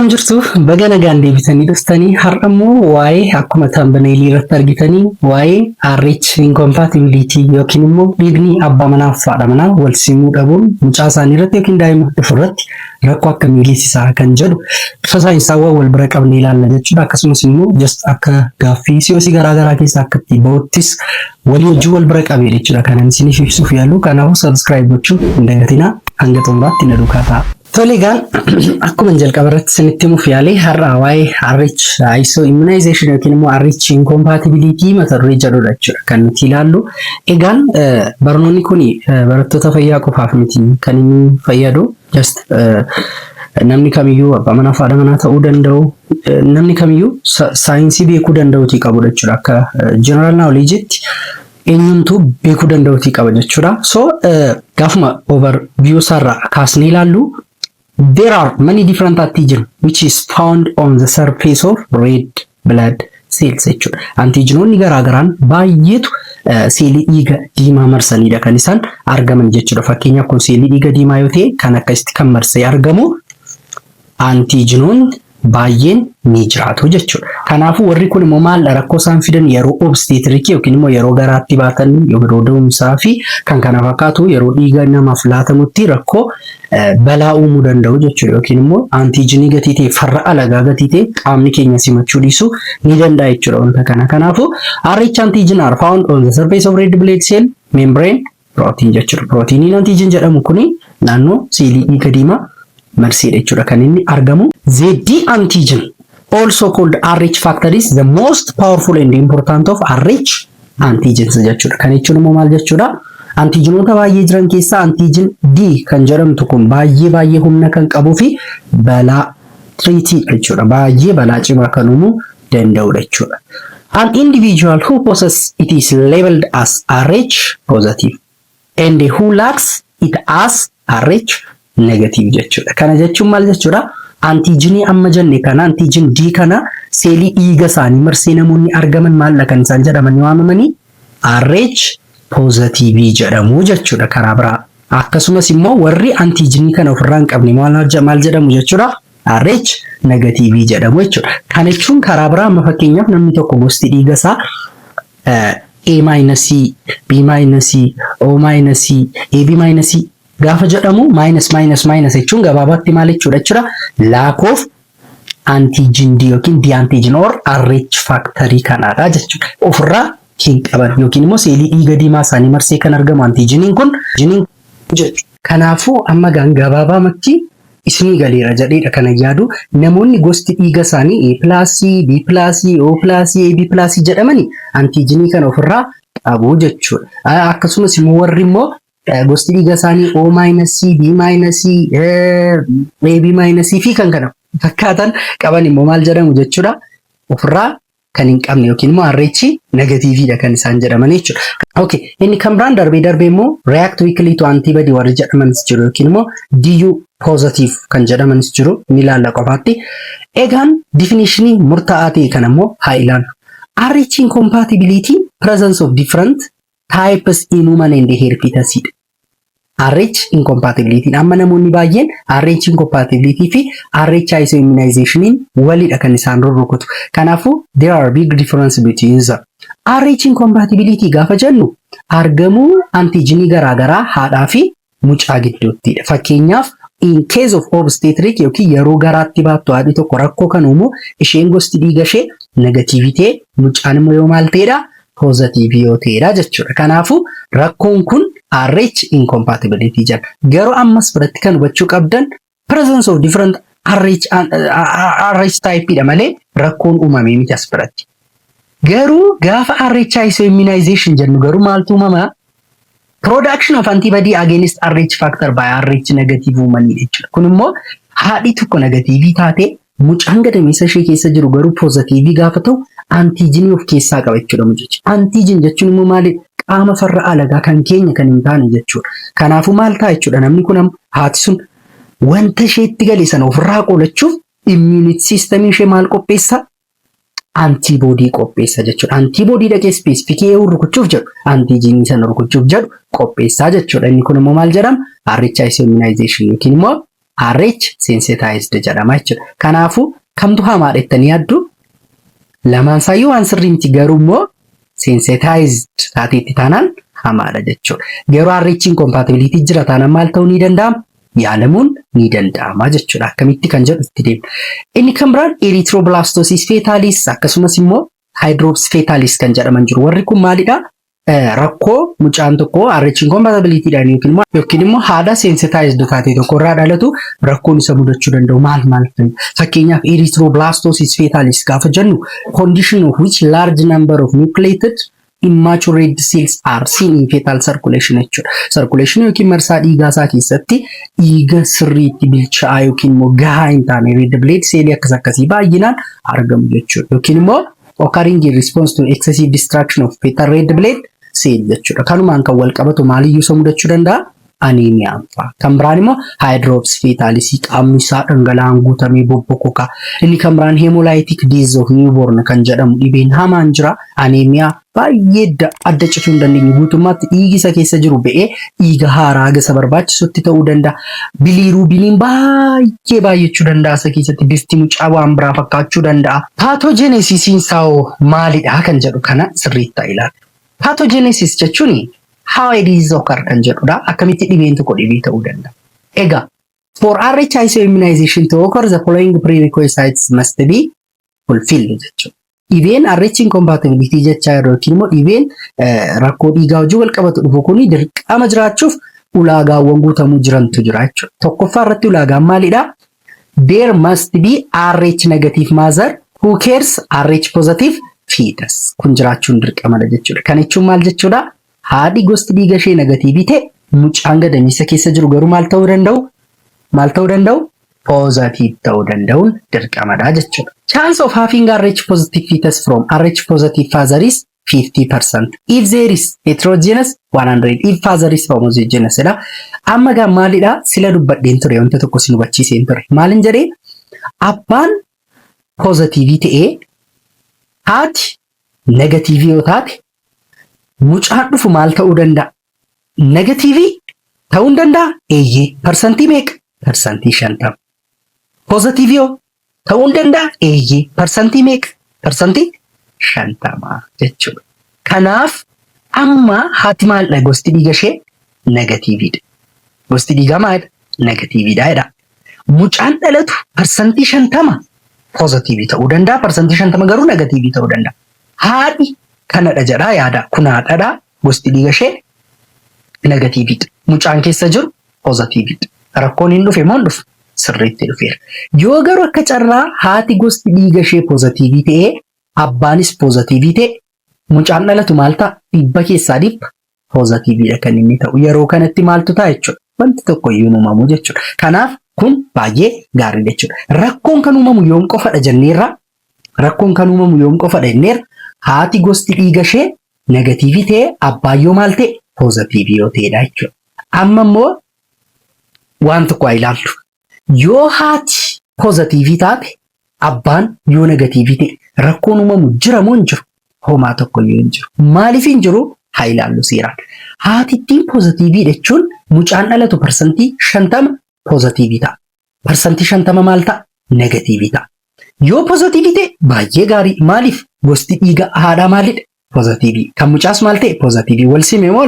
Akkam jirtu baga nagaan deebitanii dhuftanii har'ammoo waa'ee akkuma tambaneelii irratti argitanii waa'ee RH incompatibility yookiin immoo dhiigni abbaa manaa fi haadha manaa wal simuu dhabuun mucaa isaanii irratti yookiin daa'ima dhufu irratti rakkoo akka miilisisaa kan jedhu bifa saayinsaawwan wal bira qabnee ilaalla jechuudha. Akkasumas immoo just akka gaaffii siyoosii garaagaraa keessaa akka itti ba'uttis walii wajjin wal bira qabee jechuudha. Kanan isiniif ibsuuf yaalu kanaafuu subscribe gochuu hin dagatinaa hanga xumuraatti na duukaa ta'a. Toligaan akkuma jalqaba irratti isinitti himuuf yaalee har'a waa'ee RH ISO immunization yookiin immoo RH incompatibility mata duree jedhudha jechuudha kan nuti ilaallu. Egaan barnoonni kun barattoota fayyaa qofaaf miti kan inni fayyadu just namni kamiyyuu abbaa manaa fi haadha manaa ta'uu danda'u namni kamiyyuu saayinsii beekuu danda'uutii qabudha jechuudha. Akka general knowledgeetti eenyumtuu beekuu danda'uutii qaba jechuudha. So gaafuma overview isaarraa kaasnee ilaallu. There are many different antigens which is found on the surface of red blood cells jechuudha. Antigenonni garaagaraan baay'eetu seelii dhiiga diimaa marsanidha kan isaan argaman jechuudha. Fakkeenyaaf kun seelii dhiiga diimaa yoo ta'e kan akkasitti kan marsee argamu antigenonni baay'een ni jiraatu jechuudha. Kanaafuu warri kun immoo maal rakkoo isaan fidan yeroo obstetric yookiin immoo yeroo garaatti baatan yeroo da'umsaa fi kan kana fakkaatu yeroo dhiiga namaaf laatamutti rakkoo balaa uumuu danda'u jechuudha. Yookiin immoo antigenii gatii ta'e farra alagaa gatii ta'e qaamni keenya simachuu dhiisuu ni danda'a jechuudha wanta kana. Kanaafuu RH antigen are found on the surface of red blood cell membrane protein jechuudha. Proteiniin antigen jedhamu kuni naannoo seelii dhiiga diimaa marseedha jechuudha kan inni argamu. ZD antigen also called RH factor is the most powerful and important of RH antigens jechuudha. Kan jechuun immoo maal jechuudha? Antigenoota baay'ee jiran keessaa antigen D kan jedhamtu kun baay'ee humna kan qabuu fi balaa treaty jechuudha. Baay'ee balaa cimaa kan uumuu danda'udha jechuudha. An individual who possesses it is labeled as RH positive and who lacks it as RH negative jechuudha. Kana jechuun maal jechuudha? Antigenii amma jenne kana antigen D kana seelii dhiiga isaanii marsee namoonni argaman maal kan isaan jedhamanii waamamanii RH positive jedhamu jechuudha karaa biraa. Akkasumas immoo warri antigenii kana ofirraa hin qabne maal jedhamu jechuudha? RH negative jedhamu jechuudha. Kana jechuun karaa biraa amma fakkeenyaaf namni tokko gosti dhiiga isaa A-, B-, O-, AB- gaafa jedhamu minus jechuun gabaabaatti maal jechuudha? Lack of antigen D yookiin D antigen or RH factory kanaadha jechuudha. Ofirraa hin qaban yookiin immoo seelii dhiiga diimaa isaanii marsee kan argamu antigeniin kun jechuudha. Kanaafuu amma gabaabaatti isinii galeera jedheedha kana yaadu namoonni gosti dhiiga isaanii A+, B+, O+, AB+ jedhamanii antigenii kana ofirraa qabu jechuudha. Akkasumas immoo warri immoo gosti dhiiga isaanii O-, B-, AB- fi kan kana fakkaatan qaban immoo maal jedhamu jechuudha? Ofirraa kan hin qabne yookiin immoo RH negatiiviidha kan isaan jedhaman jechuudha. Okay, inni kan biraan darbee immoo react weakly to antibody warri jedhamanis jiru yookiin immoo DU positive kan jedhamanis jiru ni ilaalla qofaatti. Egaan definitionii murtaa'aa ta'e kan immoo haa ilaallu. RH incompatibility presence of different types in human and herpes. RH incompatibility amma namoonni baay'een RH incompatibility fi RH ISO immunization walidha kan isaan rukutu. Kanaafuu there are big difference between them. RH incompatibility gaafa jennu argamuu antigenii garaagaraa haadhaa fi mucaa gidduuttidha. Fakkeenyaaf in case of obstetric yookiin yeroo garaatti baattu haadhi tokko rakkoo kan uumu isheen gosti dhiiga ishee negatiivii ta'e mucaan immoo yoo maal ta'edha? Positive yoo ta'edha jechuudha. Kanaafuu rakkoon kun RH incompatibility jedhama. Garuu ammas biratti kan hubachuu qabdan presence of different RH typeidha malee rakkoon uumamee miti as biratti. Garuu gaafa RH ISO immunization jennu garuu maaltu uumama? Production of antibody against RH factor by RH negative uumanii jechuudha. Kun immoo haadhi tokko negatiivii taate mucaan gadameessa ishee keessa jiru garuu positive gaafa ta'u antigenii of keessaa qaba jechuudha mucichi. Antigen jechuun immoo maali? Qaama farra alagaa kan keenya kan hin taane jechuudha. Kanaafuu maal ta'a jechuudha namni kun haati sun wanta isheetti gale sana ofirraa qolachuuf immunity system ishee maal qopheessa? Antibody qopheessa jechuudha. Antibody dhaqee specific yoo rukuchuuf jedhu antigenii sana rukuchuuf jedhu qopheessaa jechuudha. Inni kun immoo maal jedhama? RH immunization yookiin immoo RH sensitized jedhama jechuudha. Kanaafuu kamtu hamaadha jettanii yaaddu? Lamaan saayyuu waan sirrii miti garuu immoo sensitized taateetti taanaan hamaadha jechuudha. Garuu RH incompatibility jira taanaan maal ta'uu ni danda'ama? Yaalamuun ni danda'ama jechuudha. Akkamitti kan jedhu itti deemna. Inni kan biraan erythroblastosis fetalis akkasumas immoo hydrops fetalis kan jedhaman jiru. Warri kun maalidha? Rakkoo mucaan tokko RH incompatibility dhaan yookiin immoo haadha sensitized taatee tokko irraa dhalatu rakkoon isa mudachuu danda'u maal ta'u. Fakkeenyaaf erythroblastosis fetalis gaafa jennu condition of which large number of nucleated immature red cells are seen in fetal circulation jechuudha. Circulation yookiin marsaa dhiigaa isaa keessatti dhiiga sirriitti bilchaa'aa yookiin immoo gahaa hin taane red blood cell akkasii baay'inaan argamu jechuudha. Yookiin immoo occurring in response to excessive destruction of fetal red blood cell jechuudha. Kanumaan kan wal qabatu maaliyyuu isa mudachuu danda'a? Anemiyaan fa'a. Kan biraan immoo hydrops fetalis qaamni isaa dhangala'aan guutamee bobbokoka. Inni kan biraan hemolytic disease of newborn kan jedhamu dhibeen hamaan jira. Anemiyaa baay'ee adda cifuu hin dandeenye guutummaatti dhiigi isa keessa jiru ba'ee dhiiga haaraa gasa barbaachisutti ta'uu danda'a. Biliruubiniin baay'ee baay'achuu danda'a isa keessatti bifti mucaa waan biraa fakkaachuu danda'a. Pathogenesisiin isaa maalidha kan jedhu kana sirriitti ilaala. Pathogenesis jechuun how it is occur kan jedhudha. Akkamitti dhibeen tokko dhibee ta'uu danda'a. Egaa for RH ISO immunization to occur the following prerequisites must be fulfilled jechuudha. Dhibeen RH incompatibility jechaa yookiin immoo dhibeen rakkoo dhiigaa wajjin wal qabatu dhufu kuni dirqama jiraachuuf ulaagaawwan guutamuu jirantu jira jechuudha. Tokkoffaa irratti ulaagaan maalidha? There must be RH negative mother who cares RH positive fetus. Kun jiraachuun dirqamadha jechuudha. Kan jechuun maal jechuudha? Haadhi gosti dhiiga ishee negatiivii ta'e mucaan gadameessa keessa jiru garuu maal ta'uu danda'u? Maal ta'uu danda'u? Positive ta'uu danda'uun dirqamadha jechuudha. Chance of having RH positive fetus from RH positive father is 50%. If there is heterogeneous 100. If father is homogeneous dha. Amma gaa maalidha? Sila dubbadheen ture wanta tokko sin hubachiiseen ture. Maalin jedhee? Abbaan positive ta'ee haati negatiivii yoo taate mucaan dhufu maal ta'uu danda'a? Negatiivii ta'uu danda'a? Eeyyee. Parsantii meeqa? Parsantii 50. Positive yoo ta'uu danda'a? Eeyyee. Parsantii meeqa? Parsantii 50 jechuudha. Kanaaf amma haati maalidha? Gosti dhiiga ishee negatiiviidha. Gosti dhiigaa maalidha? Negatiiviidha jedha. Mucaan dhalatu parsantii 50 positive ta'uu danda'a. Parsantii 50 garuu negatiivii ta'uu danda'a. Haadhi kanadha jedhaa yaada. Kun haadhadha. Gosti dhiiga ishee negatiiviidha. Mucaan keessa jiru positiiviidha. Rakkoon hin dhufe moo hin dhufu? Sirriitti dhufeera. Yoo garuu akka carraa haati gosti dhiiga ishee pozitiivii ta'ee abbaanis pozitiivii ta'e mucaan dhalatu maal ta'a? Dhibba keessaa dhibba pozitiiviidha kan inni ta'u. Yeroo kanatti maaltu ta'a jechuudha? Wanti tokko iyyuu uumamu jechuudha. Kanaaf kun baay'ee gaarii jechuudha. Rakkoon kan uumamu yoom qofadha jenneerra? Rakkoon kan uumamu yoom qofadha jenneerra? Haati gosti dhiiga ishee negatiivii ta'e abbaayyoo maal ta'e? Pozitiivii yoo ta'edha jechuudha. Amma immoo waan tokko haa ilaallu. Yoo haati pozitiivii taate abbaan yoo negatiivii ta'e rakkoon uumamu jira moo hin jiru? Homaa tokko iyyuu hin jiru. Maaliif hin jiru? Haa ilaallu seeraan. Haatittiin pozitiivii jechuun mucaan dhalatu parsantii 50 pozitiivii ta'a. Parsantii 50 maal ta'a? Negatiivii ta'a. Yoo pozitiivii ta'e baay'ee gaarii. Maaliif? Gosti dhiiga haadhaa maalidha? Pozitiivii. Kan mucaas maal ta'e? Pozitiivii. Wal simee moo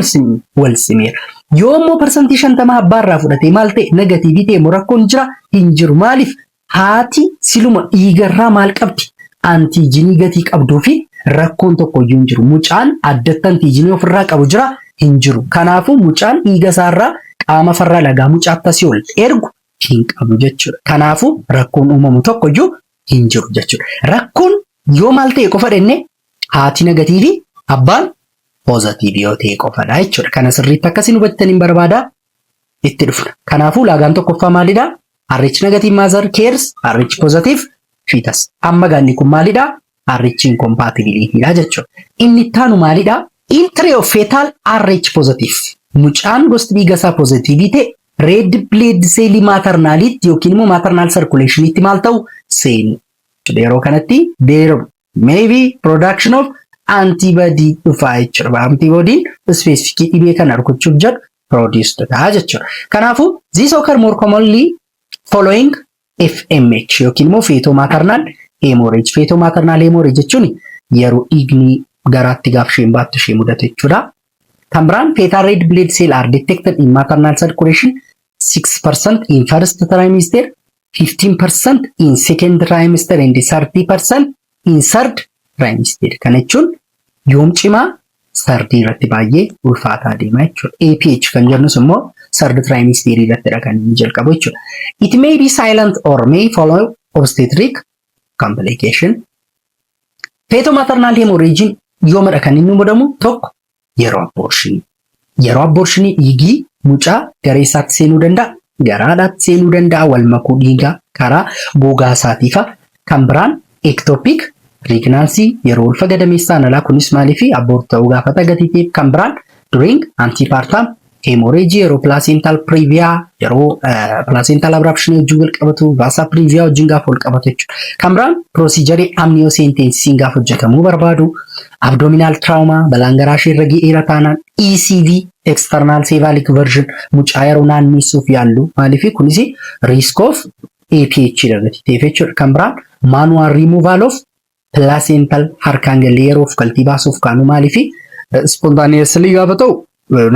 wal simeera? Yoo immoo parsantii 50 abbaarraa fudhatee maal ta'e? Negatiivii ta'e moo rakkoon jira? Hin jiru. Maaliif? Haati siluma dhiigarraa maal qabdi? Antiijinii gatii qabduu fi rakkoon tokko iyyuu hin jiru. Mucaan addatti antiijinii ofirraa qabu jira? Hin jiru. Kanaafuu mucaan dhiiga isaarraa qaama farra lagaa mucaatti asii ol ergu hin qabu jechuudha. Kanaafuu rakkoon uumamu tokko iyyuu hin jiru jechuudha. Rakkoon yoo maal ta'e qofa dhenne haati negatiivii abbaan pozitiivii yoo ta'e qofadha jechuudha. Kana sirriitti akkasiin hubattanii barbaada itti dhufna. Kanaafuu ulaagaan tokkoffaa maalidha? RH negative mother cares RH positive fetus. Amma gaanni kun maalidha? RH incompatibility dha jechuudha. Inni itti aanu maalidha? Entry of fetal RH positive. Mucaan gosti dhiiga isaa pozitiivii ta'e red blood cell maternalitti yookiin immoo maternal circulationitti maal ta'u? Seenu. Yeroo kanatti there may be production of antibody dhufaa jechuudha. Antibody specific dhibee kana rukuchuuf jedhu produced ta'a jechuudha. Kanaafuu this occur more commonly following FMH yookiin immoo feetoo maternal hemorrhage. Feetoo maternal hemorrhage jechuun yeroo dhiigni garaatti gaafsheen baattu ishee mudate jechuudha. Kan biraan fetal red blood cell are detected in maternal circulation 6% in first trimester, 15% in second trimester and 30% in third trimester. Kana jechuun yoom cimaa sardii irratti baay'ee ulfaataa deema jechuudha. APH kan jennus immoo third trimester irratti kan inni jalqabu jechuudha. It may be silent or may follow obstetric complication. Fetal maternal hemorrhage yoomidha kan inni mudamu tokko yeroo abortion. Yeroo abortion dhiigni mucaa gareessaatti seenuu danda'a, garaadhaatti seenuu danda'a, wal makuu dhiigaa karaa gogaa isaatiifa. Kan biraan ectopic pregnancy yeroo ulfa gadameessaan alaa kunis maaliif abort ta'uu gaafata gatiitiif. Kan biraan during antepartum hemorrhage yeroo placental previa yeroo placental abruption wajjin wal qabatu, vasa previa wajjin gaafa wal qabatu jechuudha. Kan biraan procedure amniocentesis gaafa hojjetamuu barbaadu, abdominal trauma balaan garaa ishee irra ga'eera taanaan, ECV external cephalic version mucaa yeroo naannessuuf yaallu maaliif kunis risk of APH dagatiitiif jechuudha. Kan biraan manual removal of placental harkaan galee yeroo of kaltii baasuuf kaanu maaliif spontaneously gaafa ta'u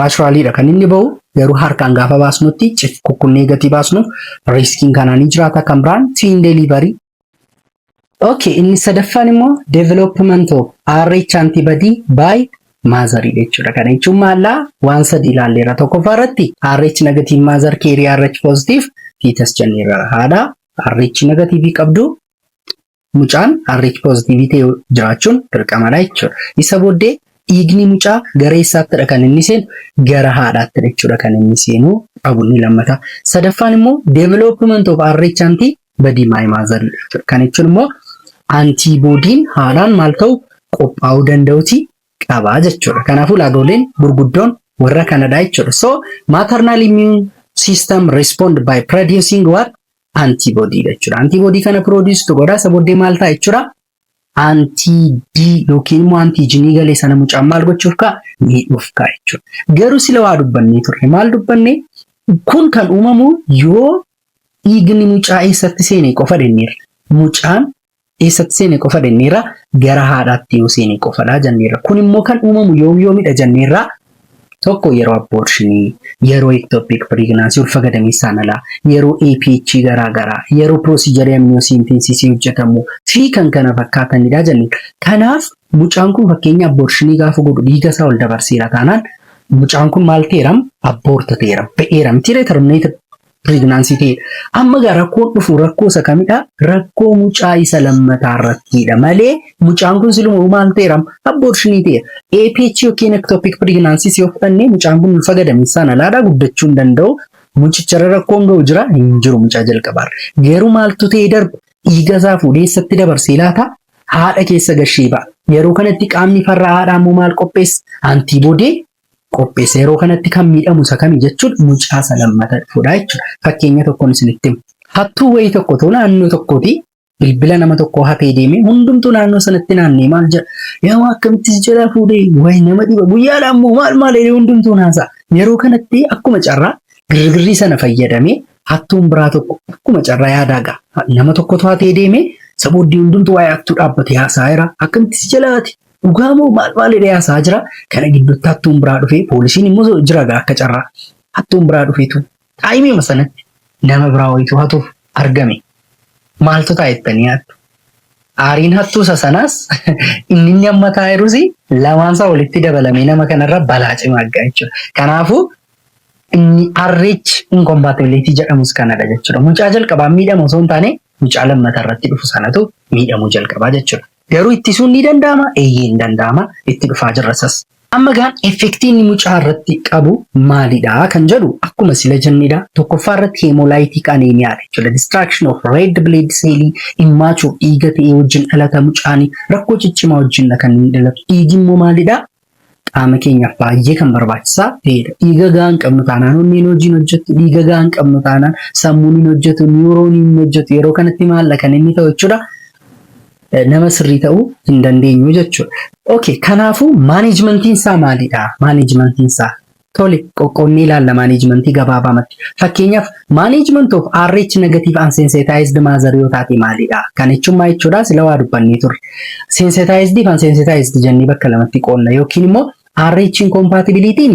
naturally dha kan inni bahu garuu harkaan gaafa baasnutti kukkunnee gatii baasnuuf riskiin kanaan jiraata. Kan biraan teen delivery. Okay, inni sadaffaan immoo development of RH antibody by mother jechuudha. Kana jechuun maallaa waan sadii ilaalleera. Tokkoffaa irratti RH negative mother carry RH positive fetus jenneerra. Haadha RH negative qabdu mucaan RH positive ta'e jiraachuun dirqamadha jechuudha. Isa booddee dhiigni mucaa gareessaatti kan inni seenu gara haadhaatti jechuudha kan inni seenu qabunni lammata. Sadaffaan immoo development of RH antibody by mother jechuudha. Kana jechuun immoo antibodiin haadhaan maal ta'u qophaa'uu danda'uti qabaa jechuudha. Kanaafuu ulaagoleen gurguddoon warra kanadha jechuudha. So maternal immune system respond by producing what antibody jechuudha. Antibody kana produce godha isa booddee maal ta'a jechuudha. Anti-D yookiin immoo antigenii galee sana mucaan maal gochuuf ka'a miidhuuf ka'a jechuudha. Garuu sila waa dubbannee turre maal dubbanne kun kan uumamu yoo dhiigni mucaa eessatti seene qofa denneerra. Mucaan eessatti seene qofa denneerra gara haadhaatti yoo seene qofadha jenneerra. Kun immoo kan uumamu yoomidha jenneerra. Tokko yeroo abortionii, yeroo ectopic pregnancy ulfa gadameessaan alaa, yeroo APH garaagaraa, yeroo procedure amniocentesis hojjetamu fi kan kana fakkaatanidha jenneerra. Kanaaf mucaan kun fakkeenya abortionii gaafa godhu dhiiga isaa ol dabarseera taanaan mucaan kun maal ta'eeram aborta ta'eeram ba'eeram tire terminated pregnancy ta'e. Amma gaa rakkoon dhufu rakkoo isa kamidha? Rakkoo mucaa isa lammataa irrattidha malee mucaan kun siluma maal ta'eeram abortionii ta'e. APH yookiin ectopic pregnancy yoo fudhanne mucaan kun ulfa gadameessaan alaadha guddachuu hin danda'u. Mucichara rakkoon ga'u jira hin jiru mucaa jalqabaarra. Garuu maaltu ta'e darba dhiiga isaa fuudhee eessatti dabarsee laata? Haadha keessa gashee ba'a. Yeroo kanatti qaamni farra haadhaa immoo maal qopheessa? Antibodii qopheessa. Yeroo kanatti kan miidhamu isa kami jechuudha mucaa isa lammataa fuudha jechuudha. Fakkeenya tokkoon isinitti himu. Hattuu wayii tokko ta'u naannoo tokkooti bilbila nama tokko hatee deemee hundumtuu naannoo sanatti naannee maal jedha yaa akkamittis jala fuudhee wayi nama dhiba guyyaadhaan immoo maal hundumtuu naasaa. Yeroo kanatti akkuma carraa girgirrii sana fayyadamee hattuun biraa tokko akkuma carraa yaadaagaa nama tokkotu hatee deemee sabooddii hundumtuu waa'ee hattuu dhaabbatee haasaa jira akkamittis jalaati. Dhugaamoo maal haasaa jira. Kana gidduutti hattuun biraa dhufee poolisiin immoo jira akka carraa hattuun biraa dhufeetu taa'imee sanatti nama biraa wayitu hatuuf argame. Maaltu taa'ettanii yaaddu? Aariin hattuu isa sanaas inni amma taa'eerus lamaansaa walitti dabalamee nama kanarra balaa cimaa argaa jechuudha. Kanaafuu inni RH incompatibility jedhamus kanadha jechuudha. Mucaa jalqabaa miidhamu osoo hin taane mucaa lammataa irratti dhufu sanatu miidhamuu jalqabaa jechuudha. Garuu ittisuun ni danda'ama, eeyyee hin danda'ama, itti dhufaa jirrasas. Amma gaan effektiin mucaa irratti qabu maalidha kan jedhu akkuma sila jennidha. Tokkoffaa irratti hemolytic anemia jechuudha. Distraction of red blood cell immature dhiiga ta'ee wajjin dhalata mucaanii rakkoo ciccimaa wajjin kan inni dhalatu. Dhiigi immoo maalidha? Qaama keenyaaf baay'ee kan barbaachisaa ta'edha. Dhiiga gahaa hin qabnu taanaan onneen hojiin hojjetu, dhiiga gahaa hin qabnu taanaan sammuun hin hojjetu, niirooniin hin hojjetu. Yeroo kanatti maalla kan inni ta'u jechuudha. Nama sirrii ta'uu hin dandeenyu jechuudha. Okay, kanaafuu maanaajmentiin isaa maalidha? Maanaajmentiin isaa Tole qoqqoonni ilaalla maanajimentii gabaabamatti. Fakkeenyaaf management of RH negative and sensitized mother yoo taate maalidha? Kan jechuun maal jechuudha? Sila waa dubbannee turre. Sensitized fi unsensitized jennee bakka lamatti qoonna yookiin immoo RH incompatibility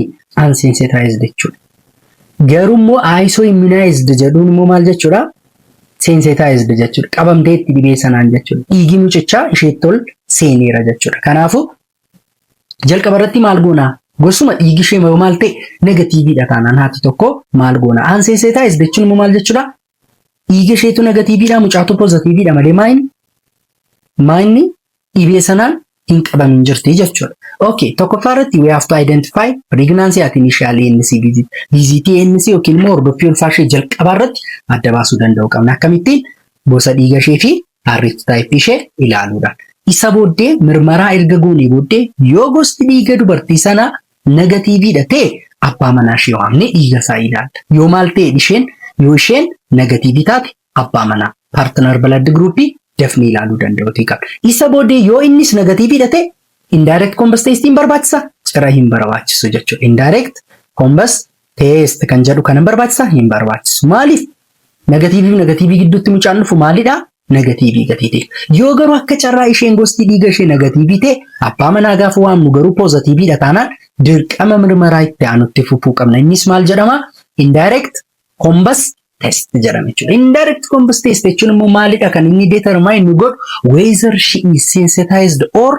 unsensitized jechuudha. Garuu immoo isoimmunized jedhuun immoo maal jechuudha? Sensitized jechuudha. Qabamtee itti dhibee sanaan jechuudha. Dhiigi mucichaa isheetti ol seeneera jechuudha. Kanaafuu jalqaba irratti maal goonaa? Gosuma dhiigi ishee maal ta'e negatiiviidha taanaan haati tokko maal goona? Unsensitized jechuun immoo maal jechuudha? Dhiigi isheetu negatiiviidha, mucaatu poozitiiviidha malee maayinni dhibee sanaan hin qabamin jirti jechuudha. Okay, tokkoffaa irratti we have to identify pregnancy at initial ANC visit. Vizitii ANC yookiin immoo hordoffii ulfaa ishee jalqabaa irratti adda baasuu danda'u qabna. Akkamittiin? Gosa dhiiga ishee fi RH type ishee ilaaluudhaan. Isa booddee mirmaraa erga goonee booddee yoo gosti dhiiga dubartii sanaa negatiiviidha ta'e abbaa manaa ishee waamnee dhiiga isaa ilaalla. Yoo maal ta'e yoo isheen negatiivii taate abbaa manaa partner blood groupii dafnee ilaaluu danda'u qabna. Isa booddee yoo innis negatiiviidha ta'e indirect combust test hin barbaachisa? Cira hin barbaachisu jechuudha. Indirect combust test kan jedhu kana barbaachisa? Hin barbaachisu. Maaliif? Negatiivii gidduutti mucaan dhufu maalidha? Negatiivii gatiitiif. Yoo garuu akka carraa isheen gosti dhiiga ishee negatiivii ta'e abbaa manaa gaafa waamnu garuu poozitiiviidha taanaan dirqama mirmaraa itti aanutti fufuu qabna. Innis maal jedhama? Indirect combust test jedhama jechuudha. Indirect combust test jechuun immoo maalidha kan inni determine nu godhu whether she is sensitized or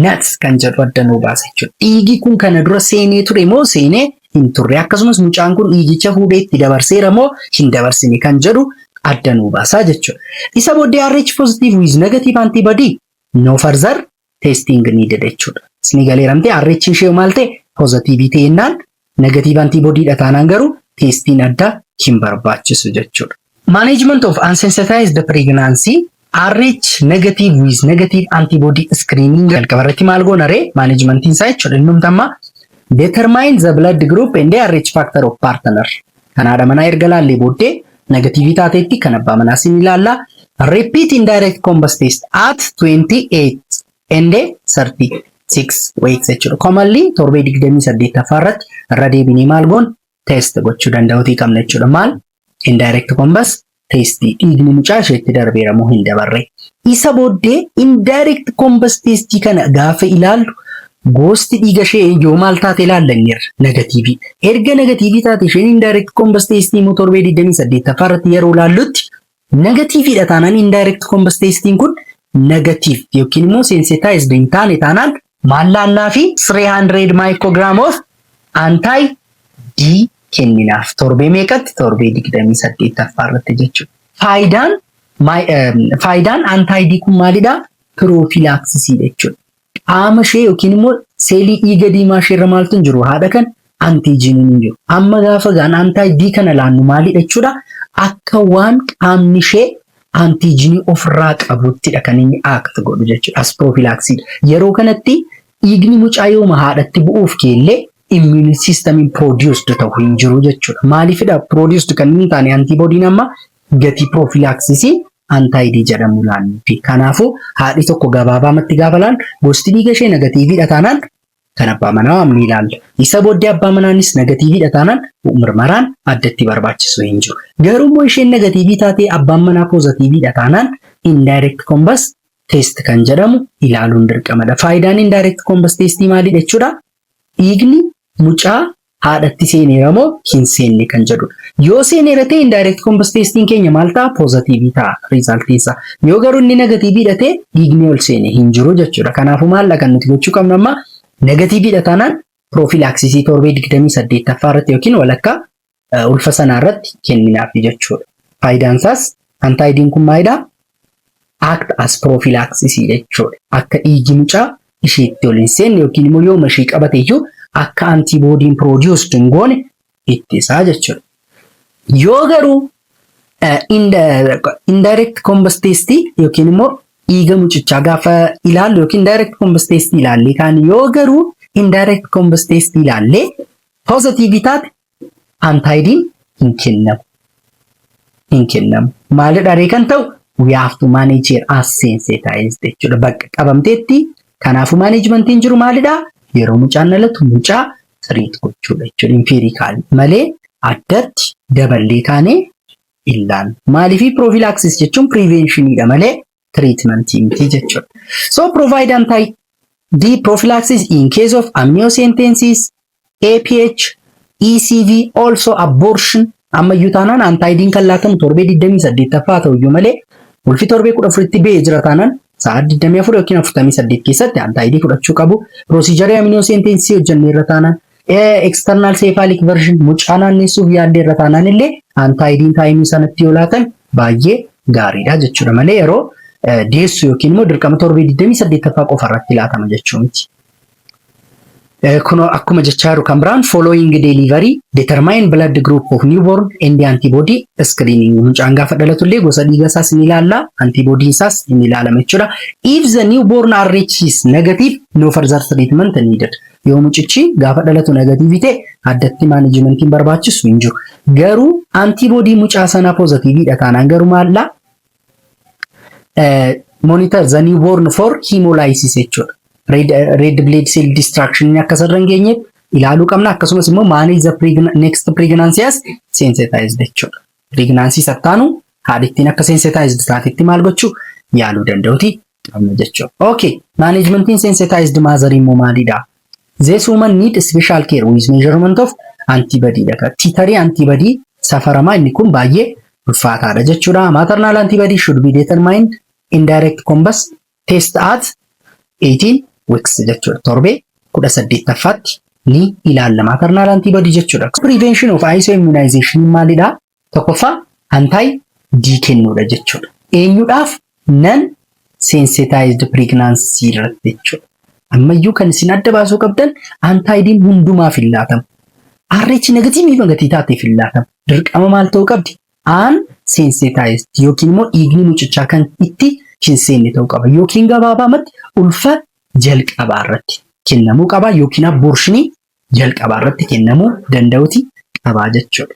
not kan jedhu adda nu baasa jechuudha. Dhiigi kun kana dura seenee ture moo seenee hin turre? Akkasumas mucaan kun dhiigicha fuudhee itti dabarseera moo hin dabarsine kan jedhu adda nu baasa jechuudha. Isa booddee RH positive with negative antibody no further testing needed jechuudha. Isni galeeramtee RH ishee maal ta'e positive ta'ennaan negative antibody dha taanaan garuu testiin adda hin barbaachisu jechuudha. Management of unsensitized pregnancy RH negative with negative antibody screening jalqabarratti maal goona ree managementiin isaa jechuudha. Innumti amma determine the blood group and the RH factor of partner. Kanaadha manaa erga laallee booddee negatiivii taateetti kan abbaa manaa sin ilaalla. Repeat indirect combust test at 28 and 36 weeks jechuudha. Commonly torbee 28 irratti irra deebinee maal goon test gochuu danda'uutii qabna jechuudha. Maal? Indirect combust test dhiigni mucaa isheetti darbeera moo hin dabarre. Isa booddee indirect combust test kana gaafa ilaallu gosti dhiiga ishee yoo maal taate ilaallanneerra negatiivii. Erga negatiivii taate isheen indirect combust test immoo torbee 28 irratti yeroo ilaallutti negatiiviidha taanaan indirect combust testiin kun negatiiv yookiin immoo sensitized hin taane taanaan maal laannaa fi 300 microgram of anti D kenninaaf. Torbee meeqatti? Torbee 28 irratti jechuudha. Faayidaan anti D kun maalidha? Prophylaxis jechuudha. Qaama ishee yookiin immoo seelii dhiiga diimaa ishee irra maaltu hin jiru? Haadha kan antiijiniin hin jiru. Amma gaafa gaan anti D kana laannu maalidha jechuudha? Akka waan qaamni ishee antiijinii ofirraa qabuttidha kan inni act godhu jechuudha. As prophylaxis. Yeroo kanatti dhiigni mucaa yooma haadhatti bu'uuf keellee immune system produced ta'u hin jiru jechuudha. Maaliifidha produced kan hin taane antibodiin amma gati prophylaxis anti-D jedhamu laannuufi. Kanaafuu haadhi tokko gabaabaamatti gaafa laan gosti dhiiga ishee negatiiviidha taanaan kan abbaa manaa waamni ilaalla. Isa booddee abbaa manaanis negatiiviidha taanaan mirmaraan addatti barbaachisu hin jiru. Garuu immoo isheen negatiivii taatee abbaan manaa poozitiiviidha taanaan indirect combust test kan jedhamu ilaaluun dirqamadha. Faayidaan indirect combust testii maalidha jechuudha? Dhiigni mucaa haadhatti seeneera moo hin seenne kan jedhudha. Yoo seeneera ta'e indirect combust testiin keenya maal ta'a? Poozitiivii ta'a riizaltiinsa. Yoo garuu inni negatiiviidha ta'e dhiigni ol seene hin jiru jechuudha. Kanaafuu maal kan nuti gochuu qabnu amma negatiiviidha taanaan prophylaxisii torbee 28 irratti yookiin walakkaa ulfa sanaa irratti kenninaaf jechuudha. Faayidaan isaas anti-D'n kun maalidha? Act as prophylaxis jechuudha. Akka dhiigi mucaa isheetti ol hin seenne yookiin immoo yooma ishee qabate iyyuu akka antibodiin produced hin goone ittisaa jechuudha. Yoo garuu indirect combust test yookiin immoo dhiiga mucichaa gaafa ilaallu yookiin direct combust test ilaallee kaan yoo garuu indirect combust test ilaallee positive taate anti-D'n hin kennamu. Maalidha ree kan ta'u? We have to manage her as sensitized jechuudha. Bakka qabamteetti kanaafuu managementiin jiru maalidha? Yeroo mucaan dhalatu mucaa ትሪት gochuudha jechuudha ኢምፔሪካል መሌ አደት ደበሌ ካኔ ኢላን ማሊፊ ፕሮፊላክሲስ jechuun preventionidha malee treatment miti jechuudha. So provide anti-D prophylaxis in case of amniocentesis, APH, ECV, also abortion. Ammayyuu taanaan anti-D'n kan laatamu torbee 28ffaa ta'uyyuu malee ulfi torbee 14tti ba'ee jira taanaan sa'a 24 yookiin 48 keessatti anti-D fudhachuu qabu. Procedure amniocentesis hojjannee irra taanaan external cephalic version mucaa naannessuuf yaallee irra taanaan illee anti-D'n taayimii sanatti yoo laatan baay'ee gaariidha jechuudha malee yeroo deessu yookiin immoo dirqama torbee 28ffaa qofa irratti laatama jechuu miti. Kuno akkuma jechaa jiru kan biraan following delivery determine blood group of newborn and antibody screening mucaan gaafa dhalatullee gosa dhiiga isaas ni ilaalla antibody isaas ni ilaalama jechuudha. If the newborn RH is negative no further treatment needed. Yoo mucichi gaafa dhalatu negative ta'e addatti managementiin barbaachisu hin jiru. Garuu antibody mucaa sana positive dha taanaan garuu maalla monitor the newborn for hemolysis jechuudha. Red blood cell destruction akka sarran geenye ilaaluu qabna akkasumas immoo manage the next pregnancy as sensitized jechuudha. Pregnancy sattaanu haadittiin akka sensitized taatitti maal gochuu yaaluu danda'uti qabna jechuudha. Okay, managementiin sensitized mother immoo maalidha? This woman need special care with measurement of antibody dha. Titari antibody safarama inni kun baay'ee ulfaataadha jechuudha. Maternal antibody should be determined in direct combus test at 18 weeks jechuudha. Torbee 18ffaatti ni ilaalla maternal antibody jechuudha. Prevention of ISO immunization maalidha? Tokkoffaa anti-D kennuudha jechuudha. Eenyudhaaf non sensitized pregnancy irratti jechuudha. Ammayyuu kan isin adda baasuu qabdan anti-D hundumaaf hin laatamu. RH negative magatii taateef hin laatamu. Dirqama maal ta'uu qabdi? Unsensitized yookiin immoo dhiigni mucichaa kan itti hin seenne ta'uu qaba. Yookiin gabaabumatti ulfa jalqabaa irratti kennamuu qaba yookiin abortionii jalqabaa irratti kennamuu danda'uti qaba jechuudha.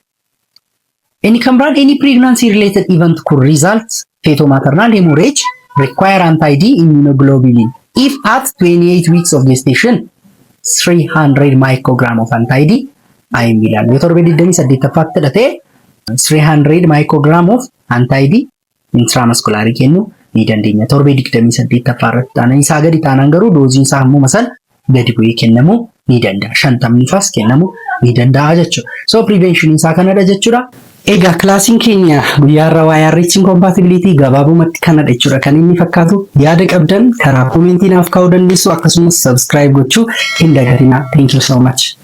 Inni kan biraan any pregnancy related event could result fetal maternal hemorrhage require anti-D immunoglobulin. If at 28 weeks of gestation 300 microgram of anti-D IM ilaal. Yoo torbee 28ffaatti dhalate 300 microgram of anti-D intramuscular kennu ni dandeenya. Torbee 28ffaa irratti taanaan isaa gadi taanaan garuu dooziin isaa hammuma san gadi bu'ee kennamuu ni danda'a. 50ffaas kennamuu ni danda'a jechuudha. So prevention isaa kanadha jechuudha. Egaa kilaasiin keenya guyyaarra waa'ee RH compatibility gabaabumatti kanadha jechuudha. Kan inni fakkaatu yaada qabdan karaa koomentiinaaf kaa'uu dandeessu akkasumas subscribe gochuu hin dagatinaa. Thank you so much.